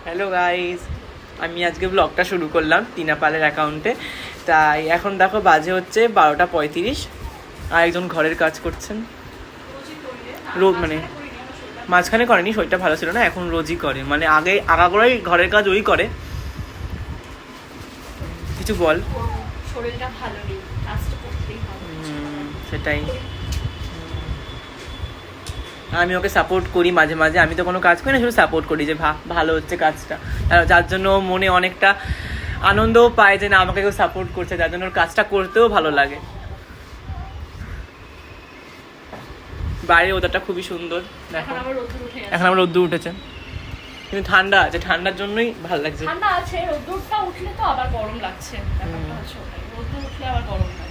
Hello guys, আমি আজকে ব্লগটা শুরু করলাম টিনা পালের অ্যাকাউন্টে। তাই এখন দেখো বাজে হচ্ছে 12:35, আর একজন ঘরের কাজ করছেন। রোজ মানে মাঝখানে করেনি, শরীরটা ভালো ছিল না, এখন রোজই করে, মানে আগাগোড়াই ঘরের কাজ ওই করে। কিছু বল। শরীরটা ভালো নেই, কাজটা করতেই হবে। সেটাই, আমি ওকে সাপোর্ট করি মাঝে মাঝে। আমি তো কোনো কাজ করি না, শুধু সাপোর্ট করি যে ভালো হচ্ছে কাজটা, যার জন্য মনে অনেকটা আনন্দও পায় যে না আমাকে কেউ সাপোর্ট করছে, যার জন্য ওর কাজটা করতেও ভালো লাগে। বাইরের ওয়েদারটা খুবই সুন্দর, দেখো এখন আমার রোদ্দুর উঠেছে, কিন্তু ঠান্ডা আছে, ঠান্ডার জন্যই ভালো লাগছে। ঠান্ডা আছে, রোদ্দুরটা উঠলে তো আবার গরম লাগছে, ব্যাপারটা হচ্ছে ওটাই, রোদ্দুর উঠলে আবার গরম লাগে।